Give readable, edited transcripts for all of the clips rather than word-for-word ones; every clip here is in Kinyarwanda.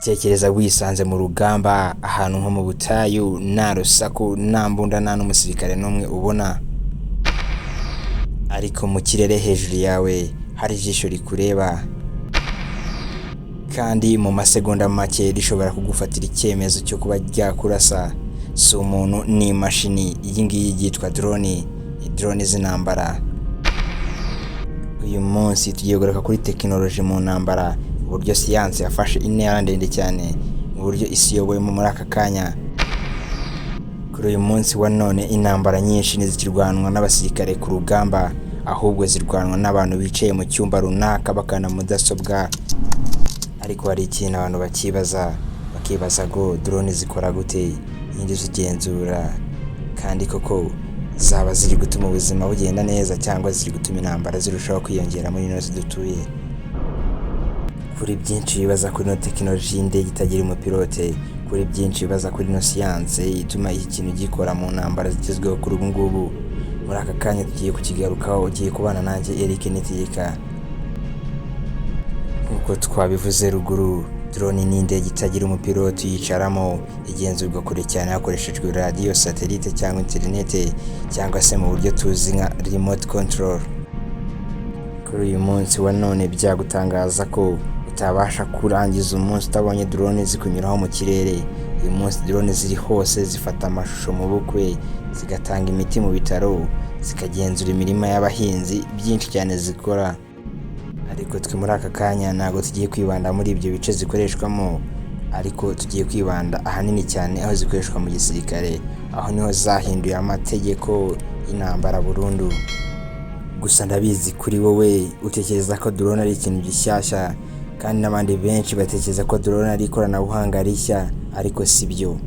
tekereza wisanze mu rugamba ahantu nko mu butayu, nta rusaku, nta mbunda, nta n'umusirikare n'umwe ubona, ariko mu kirere hejuru yawe hari ijisho rikureba, kandi mu masegonda make rishobora kugufatira icyemezo cyo kuba ryakurasa. Si umuntu, ni imashini. Iyi ngiyi yitwa drone z'intambara. Uyu munsi tugiye kugaruka kuri tekinoloji mu ntambara, uburyo siyansi yafashe intera ndende cyane, mu buryo isi iyoboyemo muri aka kanya. Kuri uyu munsi wa none intambara nyinshi ntizikirwanwa n'abasirikare ku rugamba, ahubwo zirwanwa n'abantu bicaye mu cyumba runaka bakana mudasobwa. Ariko hari ikintu abantu bakibaza ngo drone zikora gute, indi zigenzura, kandi koko zaba ziri gutuma ubuzima bugenda neza cyangwa ziri gutuma intambara zirushaho kwiyongera muri ino si dutuye. Kuri byinshi bibaza kuri ino tekinoloji y'indege itagira umupilote, kuri byinshi bibaza kuri ino siyanse ituma iki kintu gikora mu ntambara zigezweho kuri ubu ngubu, muri aka kanya tugiye kukigarukaho. Ugiye kubana nanjye Eric Niyitegeka. Nk'uko twabivuze ruguru, drone ni indege itagira umupilote uyicaramo, igenzurwa kure cyane hakoreshejwe radiyo, satelite cyangwa interinete, cyangwa se mu buryo tuzi nka remote control. Kuri uyu munsi wa none byagutangaza ko utabasha kurangiza umunsi utabonye drone zikunyuraho mu kirere. Uyu munsi drone ziri hose, zifata amashusho mu bukwe, zigatanga imiti mu bitaro, zikagenzura imirima y'abahinzi, byinshi cyane zikora. Ariko twe muri aka kanya ntabwo tugiye kwibanda muri ibyo bice zikoreshwamo, ariko tugiye kwibanda ahanini cyane aho zikoreshwa mu gisirikare. Aho niho zahinduye amategeko y'intambara burundu. Gusa ndabizi kuri wowe utekereza ko drone ari ikintu gishyashya, kandi n'abandi benshi batekereza ko drone ari ikoranabuhanga rishya, ariko si byo.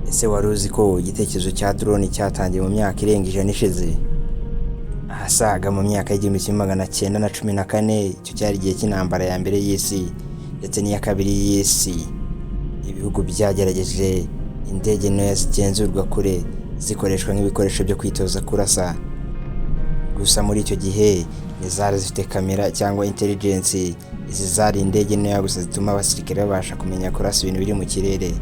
Ese wari uzi ko igitekerezo cya drone cyatangiye mu myaka irenga 100 ishize? Ahasaga mu myaka y'1914, icyo cyari igihe cy'intambara ya mbere y'isi ndetse n'iya kabiri y'isi. Ibihugu byagerageje indege ntoya zigenzurwa kure, zikoreshwa nk'ibikoresho byo kwitoza kurasa. Gusa muri icyo gihe ntizari zifite kamera cyangwa intelligence. Izi zari indege ntoya gusa zituma abasirikare babasha kumenya kurasa ibintu biri mu kirere.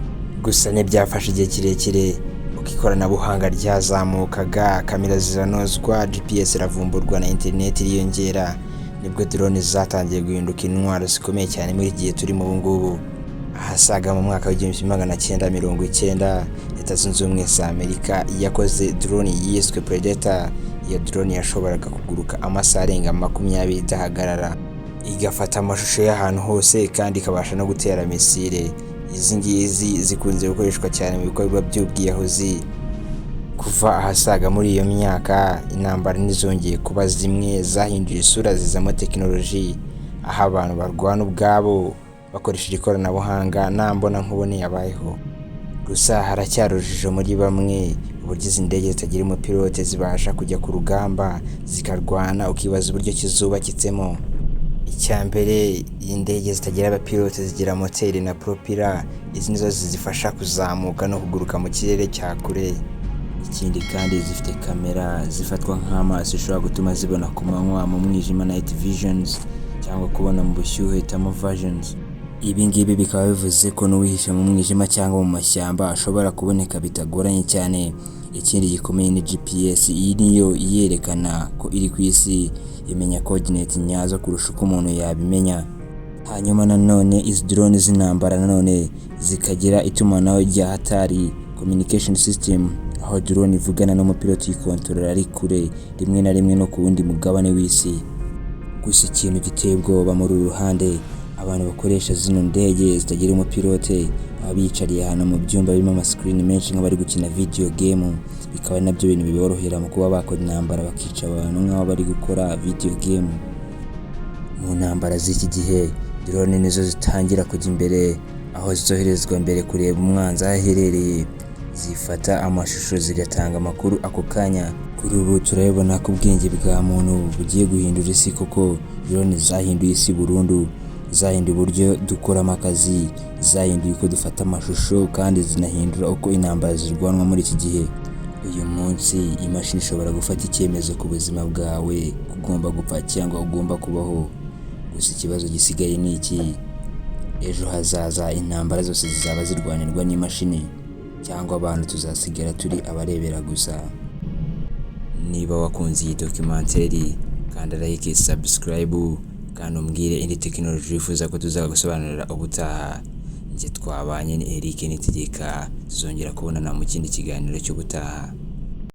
Gusa ntibyafashe igihe kirekire, uko ikoranabuhanga ryazamukaga, kamera ziranozwa, GPS iravumburwa na internet iriyongera, nibwo drone zatangiye guhinduka intwaro zikomeye cyane muri iki gihe turimo ubu ngubu. Ahasaga mu mwaka w'1990, Leta Zunze Ubumwe za Amerika yakoze drone yiswe Predator. Iyo drone yashoboraga kuguruka amasaha arenga 20 idahagarara, igafata amashusho y'ahantu hose, kandi ikabasha no gutera misile. Izi ngizi zikunze gukoreshwa cyane mu bikorwa by'ubwiyahuzi. Kuva ahasaga muri iyo myaka, intambara ntizongeye kuba zimwe, zahinduye isura zizamo tekinoloji, aho abantu barwana ubwabo bakoresheje ikoranabuhanga, nta mbona nkubone yabayeho. Gusa haracyari urujijo muri bamwe, uburyo izi ndege zitagira umupilote zibasha kujya ku rugamba zikarwana, ukibaza uburyo kizubakitsemo. Icyambere, indege zitagira abapilote zigira moteri na propela, izi nizo zizifasha kuzamuka no kuguruka mu kirere cya kure. Ikindi kandi zifite kamera zifatwa nk'amaso, ishobora gutuma zibona ku manywa mu mwijima, night visions, cyangwa kubona mu bushyuhe, thermal visions. Ibi ngibi bikaba bivuze ko n'uwihishe mu mwijima cyangwa mu mashyamba ashobora kuboneka bitagoranye cyane. Ikindi gikomeye ni GPS. Iyi niyo yerekana ko iri ku isi, imenya coordinate nyazo kurusha uko umuntu yabimenya. Hanyuma nanone izi drone z'intambara nanone zikagira itumanaho rya hatari, communication system, aho drone ivugana n'umupilote uyikontorora ari kure, rimwe na rimwe no ku wundi mugabane w'isi. Gusa ikintu giteye ubwoba muri uru ruhande, abantu bakoresha zino ndege zitagira umupilote baba bicariye ahantu mu byumba birimo amascreen menshi nk'abari gukina video game, bikaba nabyo bintu biborohera mu kuba bakora intambara, bakica abantu nk'aho bari gukora video game. Mu ntambara z'iki gihe, drone nizo zitangira kujya imbere, aho zoherezwa mbere kureba umwanzi aho aherereye, zifata amashusho zigatanga amakuru ako kanya. Kuri ubu turabona ko ubwenge bwa muntu bugiye guhindura isi, kuko drone zahinduye isi burundu, zahinduye uburyo dukoramo akazi, zahinduye uko dufata amashusho, kandi zinahindura uko intambara zirwanwa muri iki gihe. Uyu munsi imashini ishobora gufata icyemezo ku buzima bwawe, ugomba gupfa cyangwa ugomba kubaho. Gusa ikibazo gisigaye ni iki? ejo hazaza intambara zose zizaba zirwanirwa n'imashini cyangwa abantu tuzasigara turi abarebera gusa. Niba wakunze iyi documentary kanda like, subscribe kandi umbwire indi tekinoloji wifuza ko tuzagusobanurira ubutaha. Njye twabanye ni Eric Nitegeka, tuzongera kubonana mu kindi kiganiro cy'ubutaha.